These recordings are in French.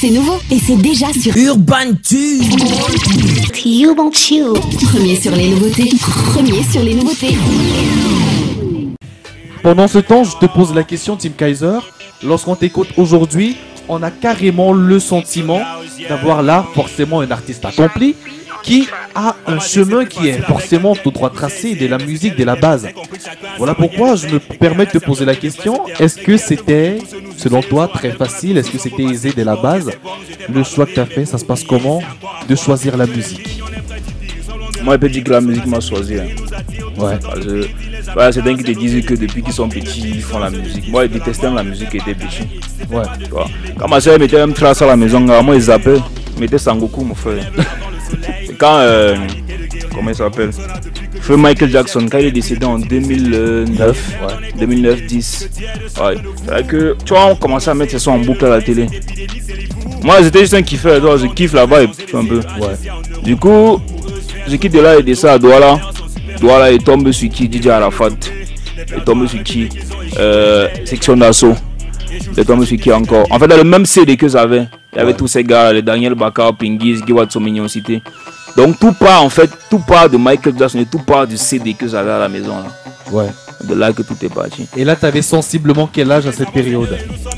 C'est nouveau et c'est déjà sur Urban Tube. Urban Tube. Premier sur les nouveautés. Premier sur les nouveautés. Pendant ce temps, je te pose la question, Tim Kaiser. Lorsqu'on t'écoute aujourd'hui, on a carrément le sentiment d'avoir là forcément un artiste accompli qui a un chemin qui est forcément tout droit tracé dès la musique, dès la base. Voilà pourquoi je me permets de te poser la question. Est-ce que c'était, selon toi, très facile? Est-ce que c'était aisé dès la base? Le choix que tu as fait, ça se passe comment de choisir la musique? Moi, je peux dire que la musique m'a choisi. Hein. Ouais. Voilà, c'est dingue qui te disent que depuis qu'ils sont petits, ils font la musique. Moi, je détestais la musique qui était petit. Ouais. Quand ma soeur mettait un trace à la maison, moi, ils zappaient. Ils mettaient Sangoku, mon frère. Et quand, comment il s'appelle? Feu Michael Jackson, quand il est décédé en 2009, 2009-10. Ouais. C'est vrai que, tu vois, on commençait à mettre ce son en boucle à la télé. Moi, j'étais juste un kiffeur, je kiffe là-bas et tu vois un peu. Ouais. Du coup, je quitte de là et descends à Douala. Douala, il tombe sur qui? DJ Arafat. Il tombe sur qui? Section d'assaut. Il tombe sur qui encore? En fait, dans le même CD que j'avais, il y avait tous ces gars, les Daniel Bakar, Pingis, Giwat Somignon Cité. Donc tout part en fait, tout part de Michael Jackson et tout part du CD que j'avais à la maison. Là. Ouais. De là que tout est parti. Et là, tu avais sensiblement quel âge à cette période?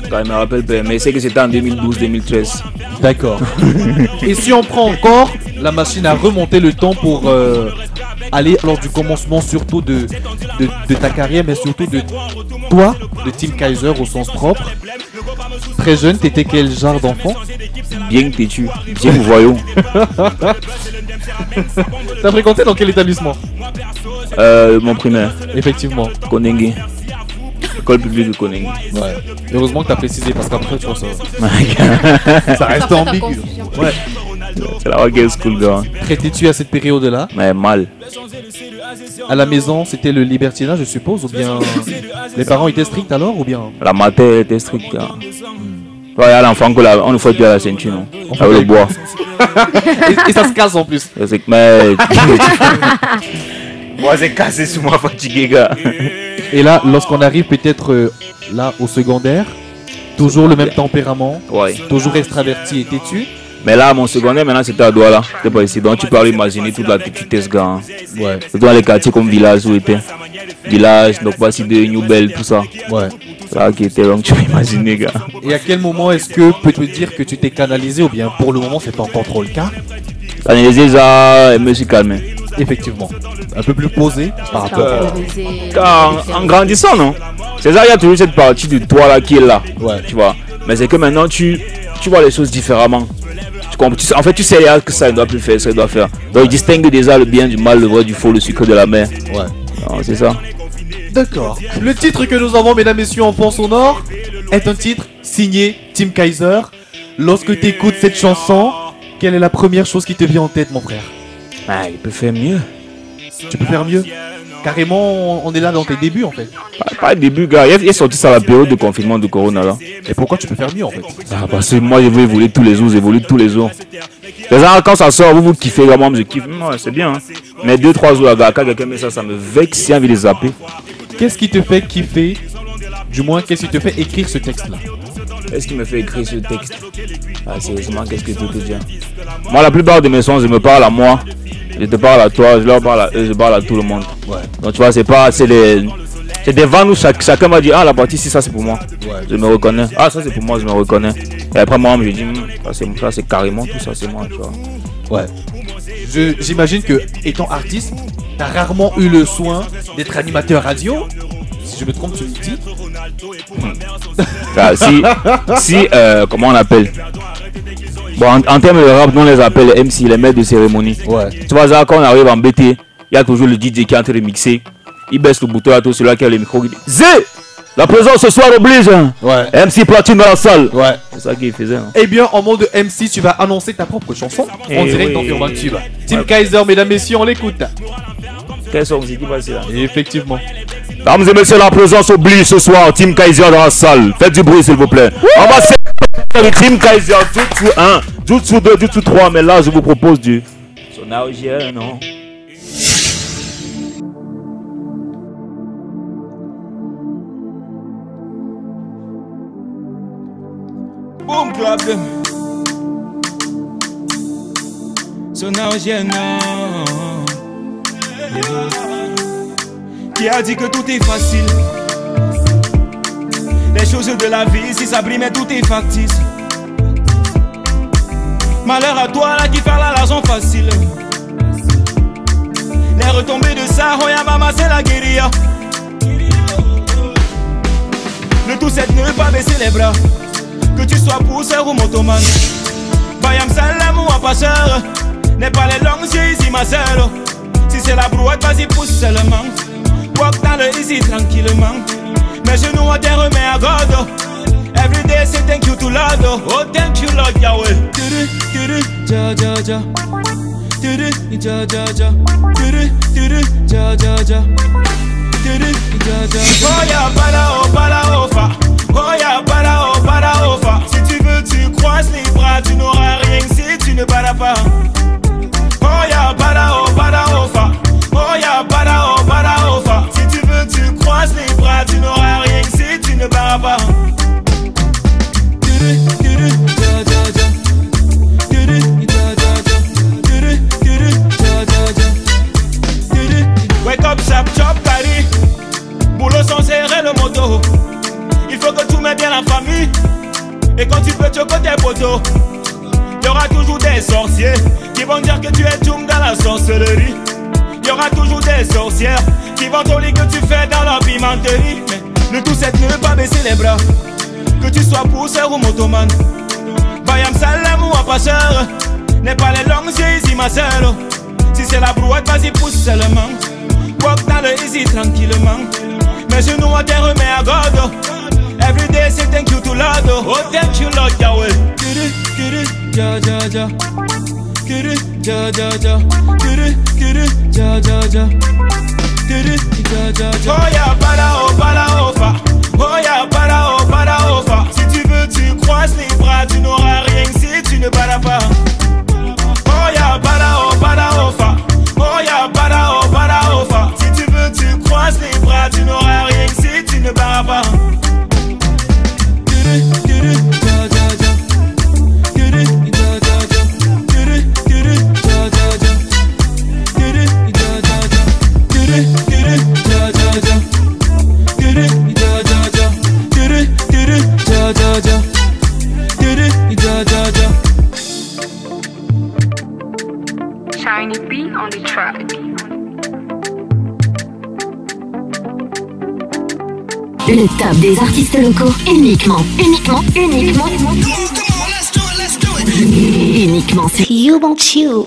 Quand je me rappelle pas, mais c'est que c'était en 2012-2013. D'accord. Et si on prend encore la machine à remonter le temps pour aller lors du commencement surtout de ta carrière, mais surtout de toi, de Tim Kaiser au sens propre. Très jeune, t'étais quel genre d'enfant? Bien têtu, bien voyou. T'as fréquenté dans quel établissement? Mon primaire. Effectivement. Konengue. École publique de Konengue. Ouais. Heureusement que t'as précisé parce qu'après tu vois ça reste ambigu. Ouais. C'est la Rocket School girl. Traitais-tu à cette période-là? Mais mal. À la maison, c'était le libertinage, je suppose, ou bien les parents étaient stricts alors, ou bien? La matière était stricte. Hein. Ouais, à l'enfant on ne faut plus à la ceinture, non? Avec le bois. et ça se casse en plus. Mais moi c'est cassé sur moi fatigué, gars. Et là, lorsqu'on arrive peut-être là au secondaire, toujours le même tempérament, ouais. Toujours extraverti et têtu. Mais là, mon secondaire, maintenant, c'était à Douala. C'était pas ici. Donc, tu peux imaginer toute la petitesse, gars. Hein. Ouais. Surtout dans les quartiers comme Village où était. Village, donc voici de New Belle, tout ça. Ouais. Là, qui était, donc tu peux imaginer, gars. Et à quel moment est-ce que peut-te dire que tu t'es canalisé ou bien pour le moment, c'est pas encore trop le cas? Canalisé, ça, et me suis calmé. Effectivement. Un peu plus posé par rapport car en grandissant, non? C'est ça, il y a toujours cette partie de toi là qui est là. Ouais. Tu vois. Mais c'est que maintenant, tu vois les choses différemment. En fait, tu sais que ça ne doit plus faire, ça doit faire. Donc, il distingue déjà le bien du mal, le vrai du faux, le sucre de la mer. Ouais. C'est ça. D'accord. Le titre que nous avons, mesdames et messieurs, en fond sonore, est un titre signé Tim Kaiser. Lorsque tu écoutes cette chanson, quelle est la première chose qui te vient en tête, mon frère? Ah, il peut faire mieux. Tu peux faire mieux? Carrément, on est là dans tes débuts en fait. Pas le début, gars. Il est sorti ça à la période de confinement de Corona là. Et pourquoi tu peux faire mieux en fait? Ah, parce que moi je veux évoluer tous les jours, quand ça sort, vous kiffez, là, moi je kiffe. C'est bien. Hein. Mais 2-3 jours, gars, quand quelqu'un met ça me vexe, j'ai envie de les zapper. Qu'est-ce qui te fait kiffer? Du moins, qu'est-ce qui te fait écrire ce texte là? Qu'est-ce qui me fait écrire ce texte? Ah, sérieusement, qu'est-ce que je peux te dire? Moi, la plupart de mes sons, je me parle à moi. Je te parle à toi, je leur parle à eux, je parle à tout le monde. Ouais. Donc tu vois, c'est des vannes où chacun m'a dit, ah la partie ici, ça c'est pour moi. Ouais. Je me reconnais. Ah ça c'est pour moi, je me reconnais. Et après moi, je dis, ça c'est carrément tout ça, c'est moi, tu vois. Ouais. J'imagine que, étant artiste, t'as rarement eu le soin d'être animateur radio. Si je me trompe, tu me dis. Comment on appelle? Bon, en termes de rap, nous on les appelle les MC, les maîtres de cérémonie. Ouais. Tu vois, ça, quand on arrive en BT, il y a toujours le DJ qui est en train de mixer. Il baisse le bouton à tout celui qui a le micro. Il dit Zé, la présence ce soir oblige. Hein. Ouais. MC Platine dans la salle. Ouais. C'est ça qu'il faisait. Hein. Eh bien, en mode MC, tu vas annoncer ta propre chanson. On dirait que dans Urban Tube. Tim Kaiser, mesdames, messieurs, on l'écoute. Quelle son musique qui passe là? Effectivement. Mesdames et messieurs, la présence oblige ce soir. Tim Kaiser dans la salle. Faites du bruit, s'il vous plaît. On va le Tim Kaiser, Jutsu 1, Jutsu 2, Jutsu 3, mais là je vous propose du Sonaugier, non? Boom clap them. So now j'ai qui a dit que tout est facile? Les choses de la vie, si ça brille, mais tout est factice. Malheur à toi là qui fait l'argent facile. Les retombées de ça, oh ya maman c'est la guérilla. Le tout c'est de ne pas baisser les bras. Que tu sois pousseur ou motoman. Bayam salam ou un passeur. N'est pas les longs yeux ici ma sœur. Si c'est la brouette, vas-y pousse seulement. Walk dans le easy tranquillement. Mes genoux à terre mais à God. Every day say thank you to Lord. Oh thank you Lord Yahweh. Ja ja ja. Ja ja ja. Ja ja ja. Oh ya para oh fa. Oh ya para oh fa. Si tu veux tu croises les bras. Tu n'auras rien si tu ne paras pas. Oh ya para oh fa. Oh ya para oh fa. Si tu veux tu croises les bras. Tu n'auras rien si tu ne paras pas. Wake up, chop, chop, carry. Boulot sans serrer le moto. Il faut que tu mettes bien la famille. Et quand tu peux choquer tes poteaux. Y'aura toujours des sorciers qui vont dire que tu es toum dans la sorcellerie. Y'aura toujours des sorcières qui vont te dire que tu fais dans la pimenterie. Mais le tout c'est de ne pas baisser les bras. Que tu sois pousseur ou motoman. Bayam salam ou un passeur. N'est pas les longs yeux ici ma sœur. Si c'est la brouette, vas-y pousse seulement. Walk dans le easy tranquillement. Mes genoux à terre mais à God. Every day say thank you to Lord. Oh thank you Lord Yahweh. Ja ja ja. Ja ja ja. Ja ja ja. Oh ya para oh fa. Oh ya para oh fa. Si tu veux tu croises les bras. Tu n'auras rien si tu ne paras pas. Oh ya para oh fa. Oh ya para oh fa. Si tu veux tu croises les bras. Tu n'auras rien si tu ne paras pas. Shiny B on the track. Le top des artistes locaux, uniquement Uniquement, c'est You Want You.